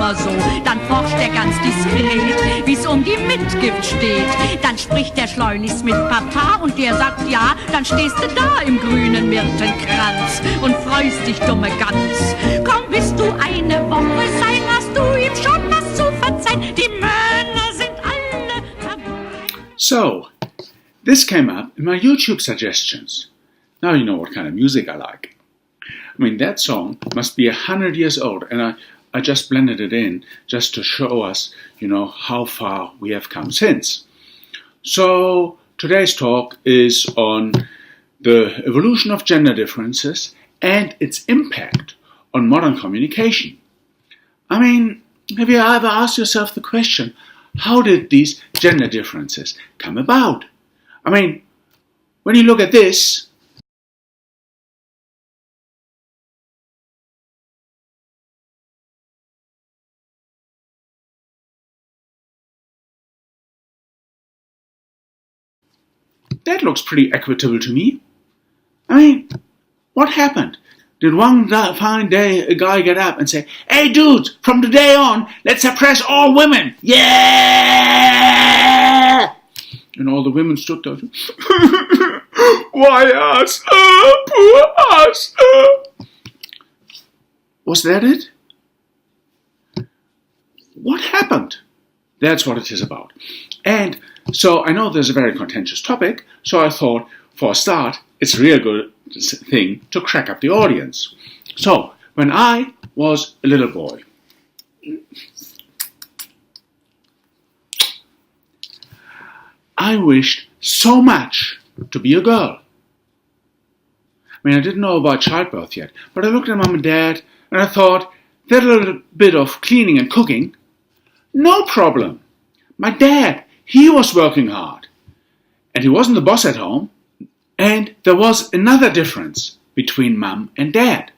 immer so. Dann forscht er ganz diskret, wie's um die Mitgift steht. Dann spricht er schleunigst mit Papa und der sagt ja, dann stehst du da im grünen Myrtenkranz und freust dich, dumme Gans. Kaum bist du eine Woche sein, hast du ihm schon was zu verzeihen. Die Männer sind alle verbraucht. So, this came up in my YouTube suggestions. Now you know what kind of music I like. I mean, that song must be 100 years old, and I just blended it in just to show us, how far we have come since. So, today's talk is on the evolution of gender differences and its impact on modern communication. I mean, have you ever asked yourself the question, how did these gender differences come about? I mean, when you look at this, that looks pretty equitable to me. I mean, what happened? Did one fine day a guy get up and say, "Hey dudes, from today on, let's suppress all women, yeah!" And all the women stood there. Why us? Poor us. Was that it? What happened? That's what it is about. And so I know there's a very contentious topic, so I thought, for a start, it's a real good thing to crack up the audience. So, when I was a little boy, I wished so much to be a girl. I mean, I didn't know about childbirth yet, but I looked at Mom and Dad and I thought, that little bit of cleaning and cooking, no problem. My dad, he was working hard, and he wasn't the boss at home. And there was another difference between Mum and Dad.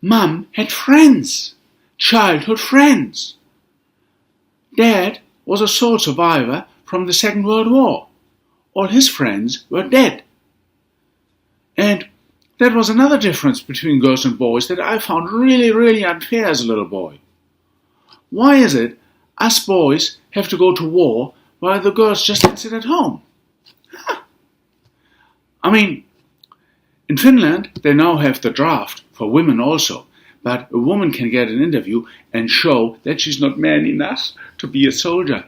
Mum had friends, childhood friends. Dad was a sole survivor from the Second World War. All his friends were dead. And that was another difference between girls and boys that I found really, really unfair as a little boy. Why is it us boys have to go to war while the girls just can sit at home? I mean, in Finland, they now have the draft for women also, but a woman can get an interview and show that she's not man enough to be a soldier.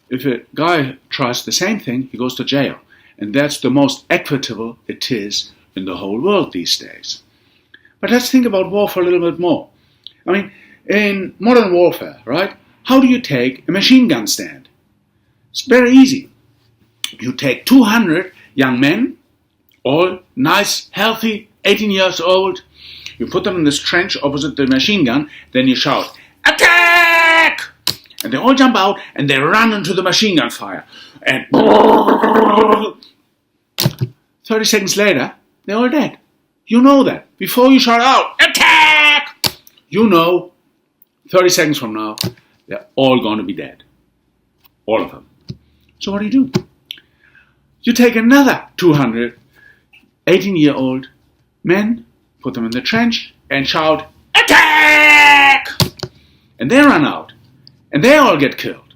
If a guy tries the same thing, he goes to jail. And that's the most equitable it is in the whole world these days. But let's think about war for a little bit more. I mean, in modern warfare, right, how do you take a machine gun stand? It's very easy. You take 200 young men, all nice, healthy, 18 years old. You put them in this trench opposite the machine gun. Then you shout, "Attack!" And they all jump out and they run into the machine gun fire. And 30 seconds later, they're all dead. You know that. Before you shout out, "Attack!" you know 30 seconds from now, they're all going to be dead. All of them. So what do? You take another 200 18-year-old men, put them in the trench, and shout, "Attack!" And they run out, and they all get killed.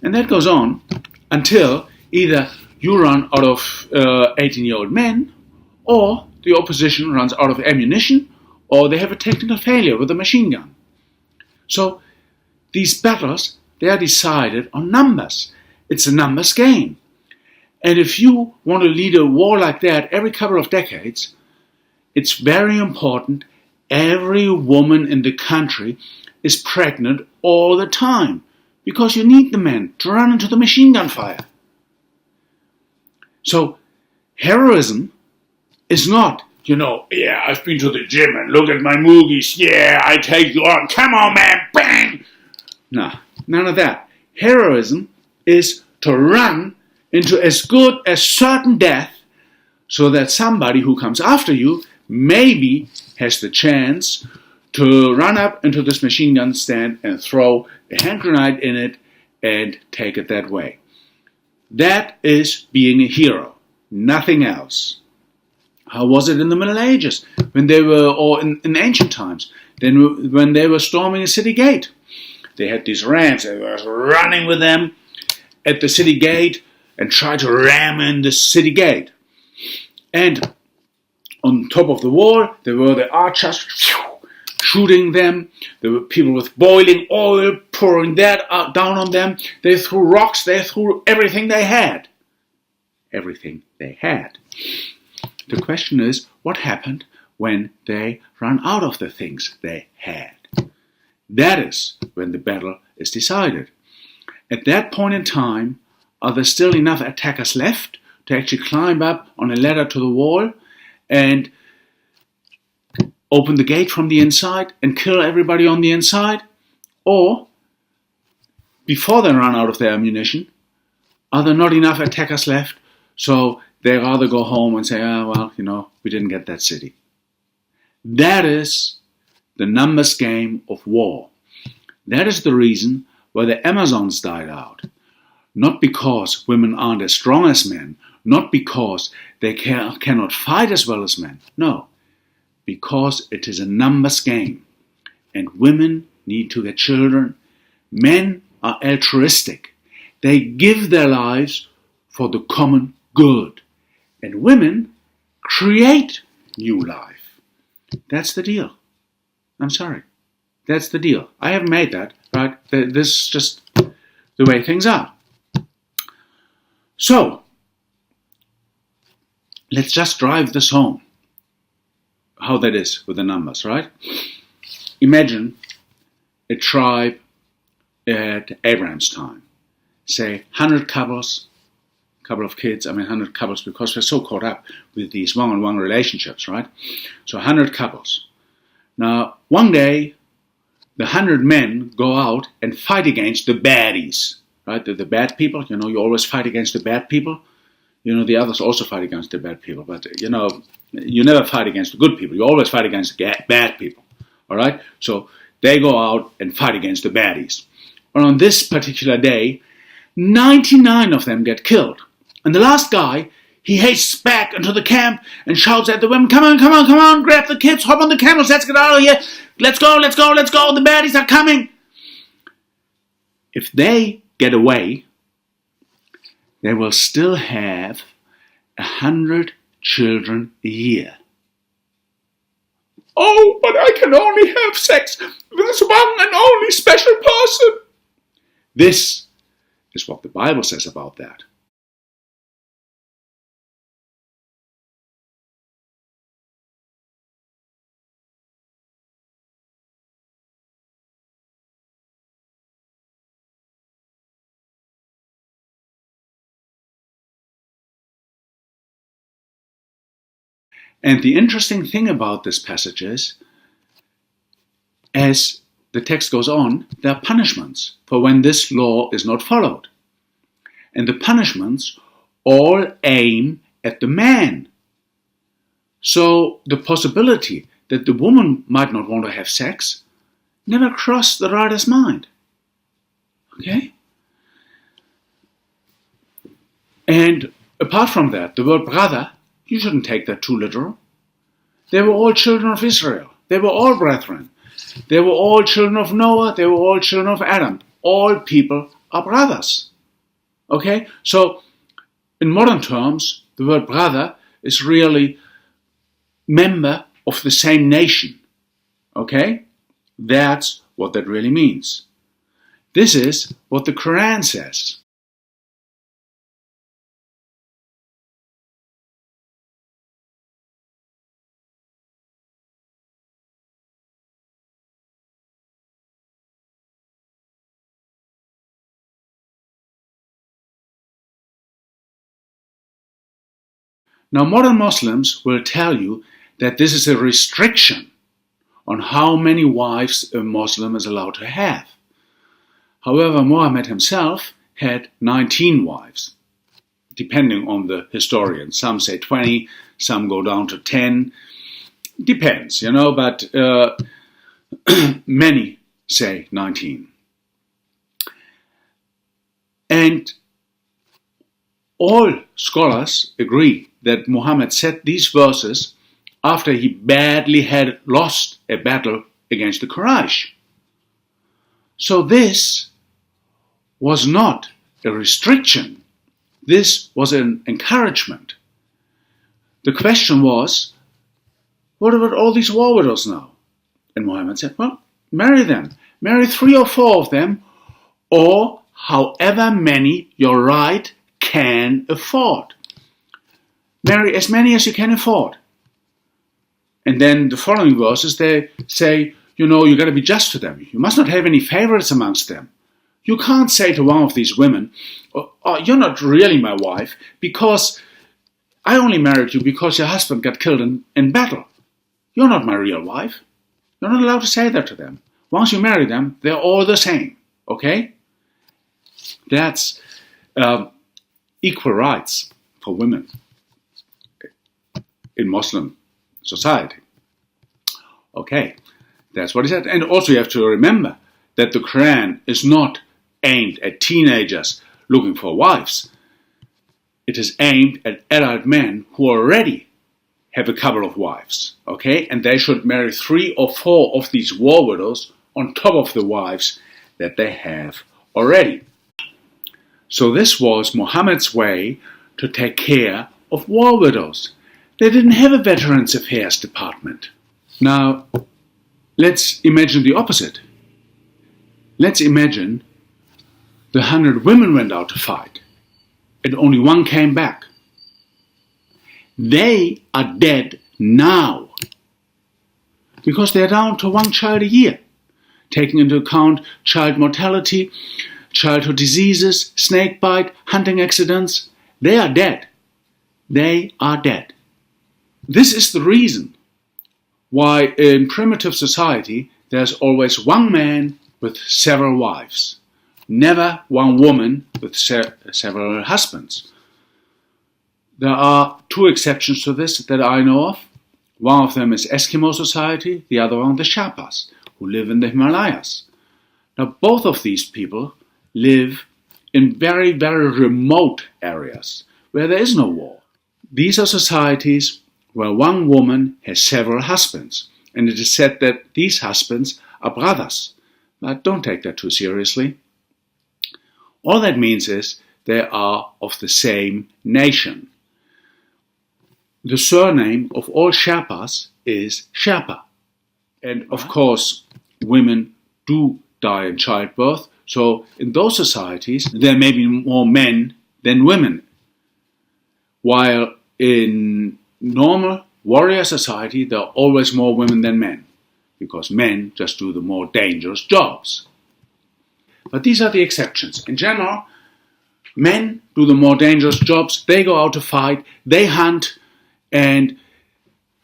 And that goes on until either you run out of 18-year-old men, or the opposition runs out of ammunition, or they have a technical failure with a machine gun. So these battles, they are decided on numbers. It's a numbers game. And if you want to lead a war like that every couple of decades, it's very important every woman in the country is pregnant all the time, because you need the men to run into the machine gun fire. So heroism is not, yeah, I've been to the gym and look at my moogies, yeah, I take you on, come on man, bang! No, none of that. Heroism is to run into as good as certain death so that somebody who comes after you maybe has the chance to run up into this machine gun stand and throw a hand grenade in it and take it that way. That is being a hero, nothing else. How was it in the Middle Ages, when they were, or in ancient times? Then when they were storming a city gate, they had these rams. They were running with them at the city gate and tried to ram in the city gate. And on top of the wall, there were the archers shooting them. There were people with boiling oil pouring that down on them. They threw rocks. They threw everything they had. Everything they had. The question is, what happened when they ran out of the things they had? That is when the battle is decided. At that point in time, are there still enough attackers left to actually climb up on a ladder to the wall and open the gate from the inside and kill everybody on the inside? Or, before they run out of their ammunition, are there not enough attackers left, so they rather go home and say, we didn't get that city? That is the numbers game of war. That is the reason why the Amazons died out. Not because women aren't as strong as men, not because they cannot fight as well as men. No, because it is a numbers game. And women need to get children. Men are altruistic. They give their lives for the common good. And women create new life. That's the deal. I'm sorry. That's the deal. I haven't made that, right? This is just the way things are. So, let's just drive this home. How that is with the numbers, right? Imagine a tribe at Abraham's time. Say 100 couples, couple of kids, 100 couples, because we're so caught up with these one-on-one relationships, right? So 100 couples. Now, one day, the 100 men go out and fight against the baddies, right? The bad people, you always fight against the bad people. The others also fight against the bad people, but, you never fight against the good people. You always fight against the bad people, all right? So they go out and fight against the baddies. And on this particular day, 99 of them get killed. And the last guy, he hastes back into the camp and shouts at the women, come on, grab the kids, hop on the camels, let's get out of here. Let's go, the baddies are coming. If they get away, they will still have 100 children a year. Oh, but I can only have sex with this one and only special person. This is what the Bible says about that. And the interesting thing about this passage is, as the text goes on, there are punishments for when this law is not followed. And the punishments all aim at the man. So the possibility that the woman might not want to have sex never crossed the writer's mind. Okay? And apart from that, the word brother, you shouldn't take that too literal. They were all children of Israel. They were all brethren. They were all children of Noah. They were all children of Adam. All people are brothers. Okay? So, in modern terms, the word brother is really member of the same nation. Okay? That's what that really means. This is what the Quran says. Now, modern Muslims will tell you that this is a restriction on how many wives a Muslim is allowed to have. However, Muhammad himself had 19 wives, depending on the historian. Some say 20, some go down to 10. Depends, but many say 19. And all scholars agree that Muhammad said these verses after he badly had lost a battle against the Quraysh. So this was not a restriction. This was an encouragement. The question was, what about all these war widows now? And Muhammad said, well, marry them. Marry 3 or 4 of them, or however many your right can afford. Marry as many as you can afford. And then the following verses, they say, you got to be just to them. You must not have any favorites amongst them. You can't say to one of these women, oh, you're not really my wife, because I only married you because your husband got killed in battle. You're not my real wife. You're not allowed to say that to them. Once you marry them, they're all the same. Okay? That's equal rights for women in Muslim society. Okay, that's what he said. And also you have to remember that the Quran is not aimed at teenagers looking for wives. It is aimed at adult men who already have a couple of wives. Okay, and they should marry 3 or 4 of these war widows on top of the wives that they have already. So this was Muhammad's way to take care of war widows. They didn't have a Veterans Affairs department. Now, let's imagine the opposite. Let's imagine the 100 women went out to fight and only 1 came back. They are dead now because they're down to 1 child a year, taking into account child mortality, childhood diseases, snakebite, hunting accidents. They are dead. They are dead. This is the reason why in primitive society there's always 1 man with several wives, never 1 woman with several husbands. There are 2 exceptions to this that I know of. One of them is Eskimo society, the other one the Sherpas, who live in the Himalayas. Now both of these people live in very, very remote areas where there is no war. These are societies where 1 woman has several husbands, and it is said that these husbands are brothers. But don't take that too seriously. All that means is they are of the same nation. The surname of all Sherpas is Sherpa. And of course, women do die in childbirth, so in those societies there may be more men than women. While in normal warrior society, there are always more women than men, because men just do the more dangerous jobs. But these are the exceptions. In general, men do the more dangerous jobs. They go out to fight, they hunt, and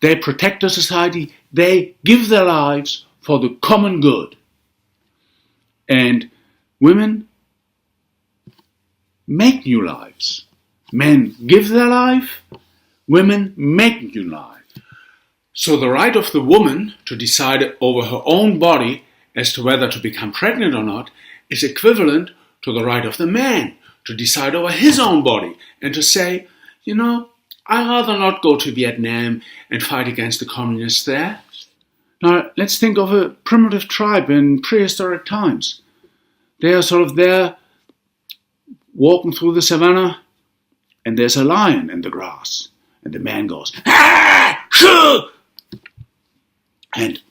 they protect the society. They give their lives for the common good. And women make new lives. Men give their life, women make new life. So the right of the woman to decide over her own body as to whether to become pregnant or not is equivalent to the right of the man to decide over his own body and to say, I'd rather not go to Vietnam and fight against the communists there. Now, let's think of a primitive tribe in prehistoric times. They are sort of there walking through the savannah, and there's a lion in the grass. And the man goes, ah, shoo! And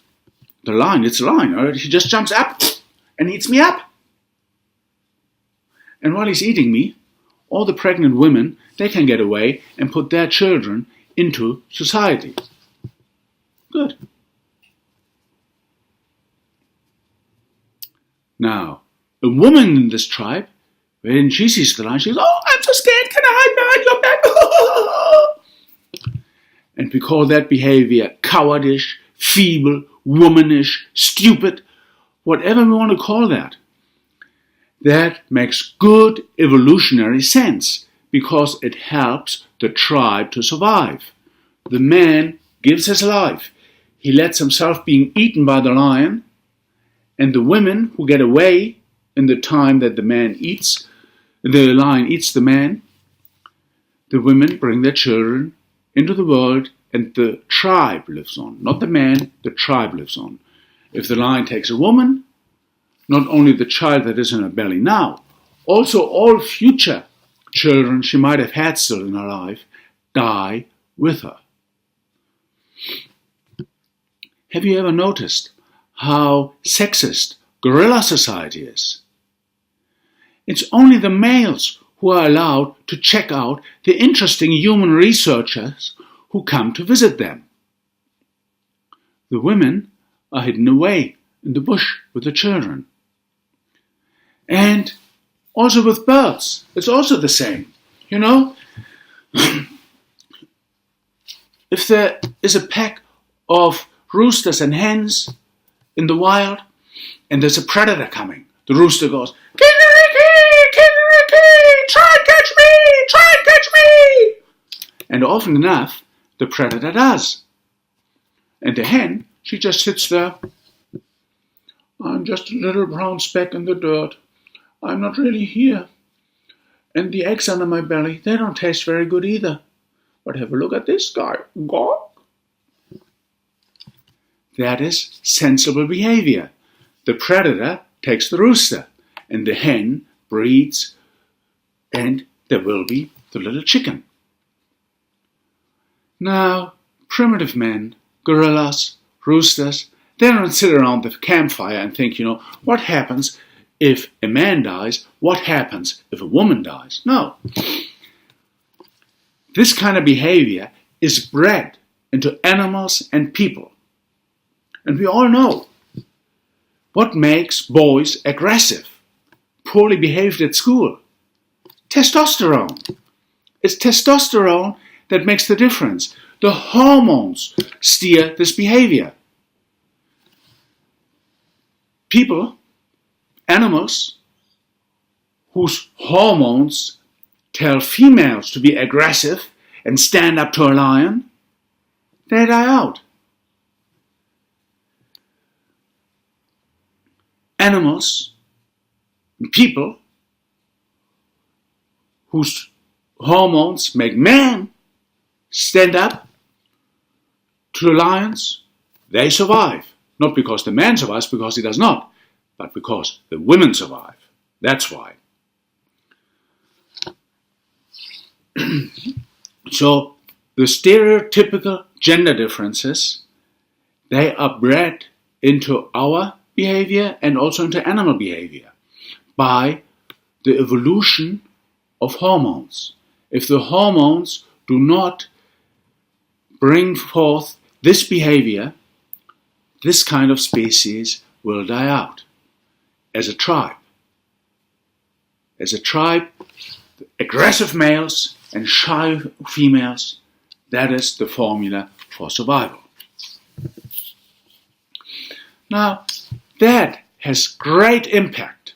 the lion, it's a lion, right? He just jumps up and eats me up. And while he's eating me, all the pregnant women, they can get away and put their children into society. Good. Now, a woman in this tribe, when she sees the lion, she goes, oh, I'm so scared, can I hide behind your back? And we call that behavior cowardice, feeble, womanish, stupid, whatever we want to call that. That makes good evolutionary sense because it helps the tribe to survive. The man gives his life. He lets himself being eaten by the lion, and the women who get away in the time that the lion eats the man, the women bring their children into the world and the tribe lives on. Not the man, the tribe lives on. If the lion takes a woman, not only the child that is in her belly now, also all future children she might have had still in her life die with her. Have you ever noticed how sexist gorilla society is? It's only the males who are allowed to check out the interesting human researchers who come to visit them. The women are hidden away in the bush with the children. And also with birds, it's also the same. You know, if there is a pack of roosters and hens in the wild and there's a predator coming, the rooster goes, "Kikeriki, kikeriki, try and catch me, try and catch me." And often enough, the predator does. And the hen, she just sits there. "I'm just a little brown speck in the dirt. I'm not really here. And the eggs under my belly, they don't taste very good either. But have a look at this guy. Gawk." That is sensible behavior. The predator takes the rooster, and the hen breeds, and there will be the little chicken. Now, primitive men, gorillas, roosters, they don't sit around the campfire and think, what happens if a man dies? What happens if a woman dies? No. This kind of behavior is bred into animals and people. And we all know what makes boys aggressive, poorly behaved at school. Testosterone. It's testosterone that makes the difference. The hormones steer this behavior. People, animals, whose hormones tell females to be aggressive and stand up to a lion, they die out. Animals, people, whose hormones make men stand up to the lions, they survive. Not because the man survives, because he does not, but because the women survive. That's why. So the stereotypical gender differences, they are bred into our behavior and also into animal behavior by the evolution of hormones. If the hormones do not bring forth this behavior, this kind of species will die out as a tribe. As a tribe, aggressive males and shy females, that is the formula for survival. Now, that has great impact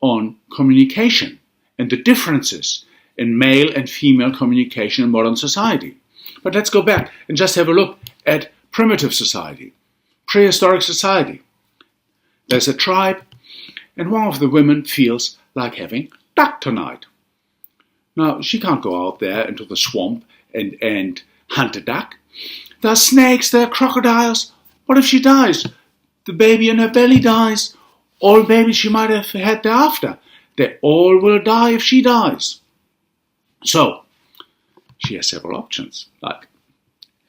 on communication and the differences in male and female communication in modern society. But let's go back and just have a look at primitive society, prehistoric society. There's a tribe, and one of the women feels like having duck tonight. Now, she can't go out there into the swamp and hunt a duck. There are snakes, there are crocodiles. What if she dies? The baby in her belly dies. All babies she might have had thereafter. They all will die if she dies. So, she has several options, like,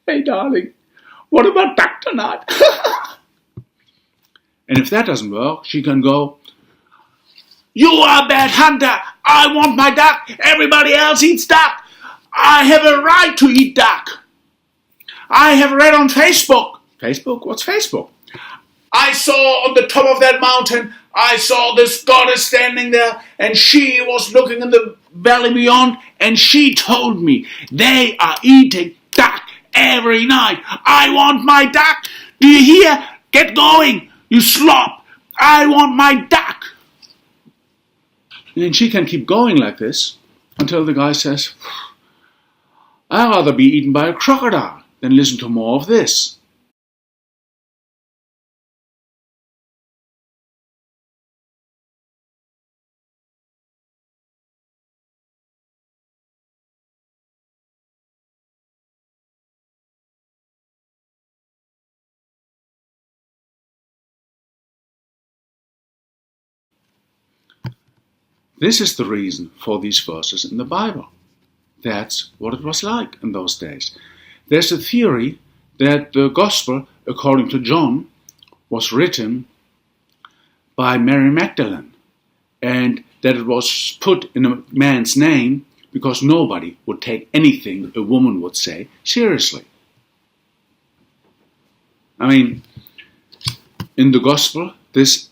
"Hey darling, what about duck tonight?" And if that doesn't work, she can go, "You are a bad hunter. I want my duck. Everybody else eats duck. I have a right to eat duck. I have read on Facebook." Facebook? What's Facebook? "I saw on the top of that mountain, I saw this goddess standing there, and she was looking in the valley beyond, and she told me they are eating duck every night. I want my duck. Do you hear? Get going, you slop. I want my duck." And she can keep going like this until the guy says, "I'd rather be eaten by a crocodile than listen to more of this." This is the reason for these verses in the Bible. That's what it was like in those days. There's a theory that the Gospel, according to John, was written by Mary Magdalene, and that it was put in a man's name because nobody would take anything a woman would say seriously. I mean, in the Gospel, this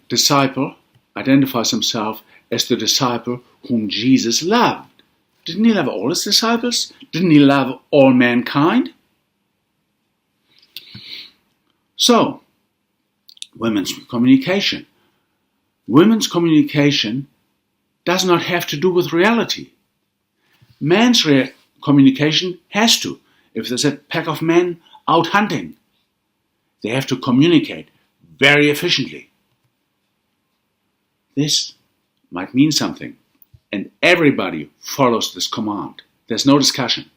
disciple identifies himself as the disciple whom Jesus loved. Didn't he love all his disciples? Didn't he love all mankind? So, women's communication. Women's communication does not have to do with reality. Men's communication has to. If there's a pack of men out hunting, they have to communicate very efficiently. This might mean something, and everybody follows this command. There's no discussion.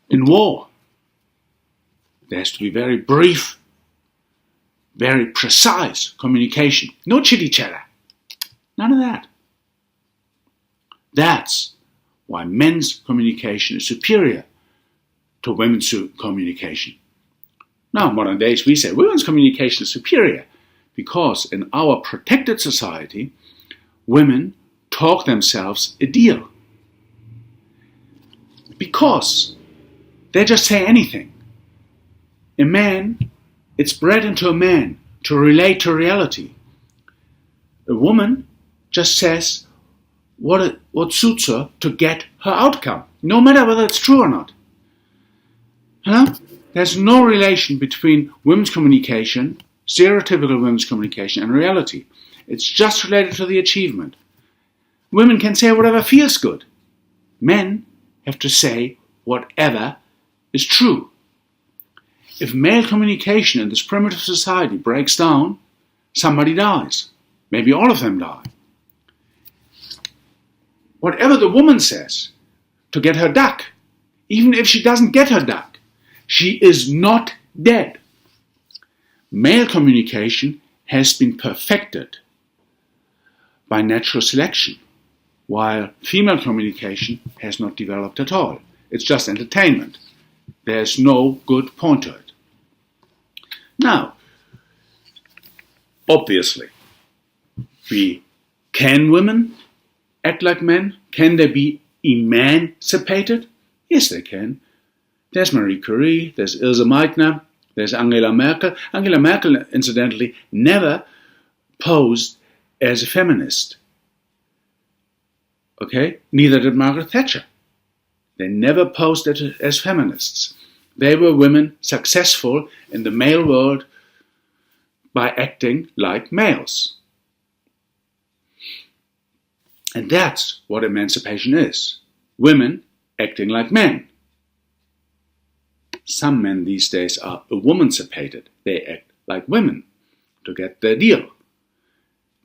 In war, there has to be very brief, very precise communication. No chitty-chatter. None of that. That's why men's communication is superior to women's communication. Now, in modern days, we say women's communication is superior because in our protected society, women talk themselves a deal. Because they just say anything. A man, it's bred into a man to relate to reality. A woman just says what suits her to get her outcome, no matter whether it's true or not. There's no relation between women's communication, stereotypical women's communication, and reality. It's just related to the achievement. Women can say whatever feels good. Men have to say whatever is true. If male communication in this primitive society breaks down, somebody dies. Maybe all of them die. Whatever the woman says to get her duck, even if she doesn't get her duck, she is not dead. Male communication has been perfected by natural selection, while female communication has not developed at all. It's just entertainment. There's no good point to it. Now, obviously, can women act like men? Can they be emancipated? Yes, they can. There's Marie Curie, there's Ilse Meitner, there's Angela Merkel. Angela Merkel, incidentally, never posed as a feminist. Okay? Neither did Margaret Thatcher. They never posed as feminists. They were women successful in the male world by acting like males. And that's what emancipation is. Women acting like men. Some men these days are womancipated. They act like women to get their deal.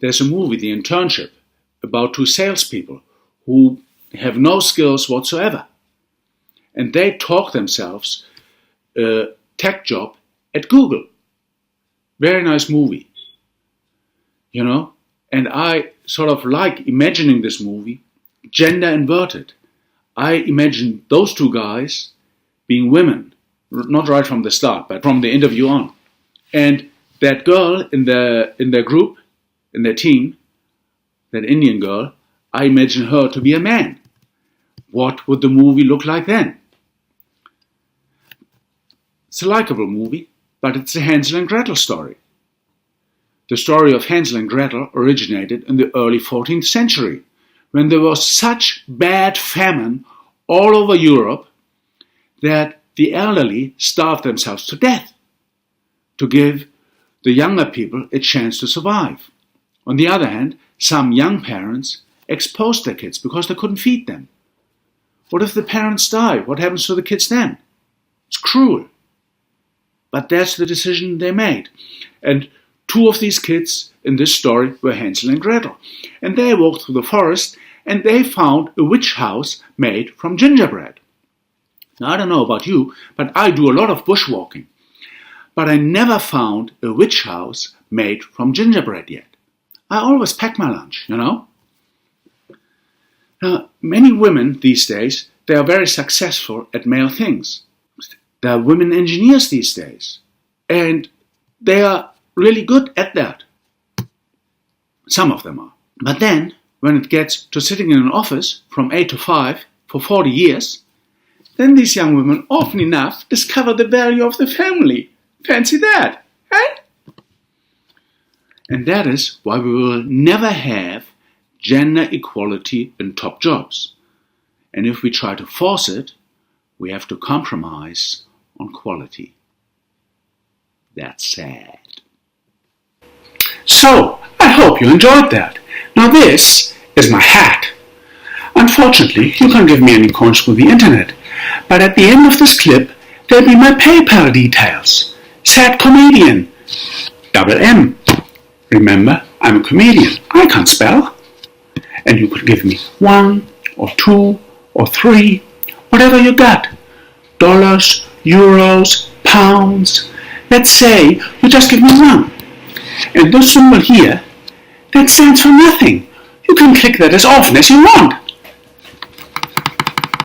There's a movie, The Internship, about two salespeople who have no skills whatsoever. And they talk themselves a tech job at Google. Very nice movie. And I sort of like imagining this movie gender inverted. I imagine those two guys being women, not right from the start, but from the interview on. And that girl in their group, in their team, that Indian girl, I imagine her to be a man. What would the movie look like then? It's a likable movie, but it's a Hansel and Gretel story. The story of Hansel and Gretel originated in the early 14th century, when there was such bad famine all over Europe that the elderly starved themselves to death to give the younger people a chance to survive. On the other hand, some young parents exposed their kids because they couldn't feed them. What if the parents die? What happens to the kids then? It's cruel. But that's the decision they made. And two of these kids in this story were Hansel and Gretel. And they walked through the forest and they found a witch house made from gingerbread. Now, I don't know about you, but I do a lot of bushwalking. But I never found a witch house made from gingerbread yet. I always pack my lunch, you know. Now, many women these days, they are very successful at male things. There are women engineers these days, and they are really good at that. Some of them are. But then, when it gets to sitting in an office from 8 to 5 for 40 years, then these young women often enough discover the value of the family. Fancy that, eh? And that is why we will never have gender equality in top jobs. And if we try to force it, we have to compromise on quality. That's sad. So, I hope you enjoyed that. Now this is my hat. Unfortunately, you can't give me any coins through the internet, but at the end of this clip, there'll be my PayPal details. Sad comedian. Double M. Remember, I'm a comedian. I can't spell. And you could give me 1 or 2 or 3, whatever you got. Dollars, euros, pounds. Let's say you just give me 1. And this symbol here, that stands for nothing. You can click that as often as you want.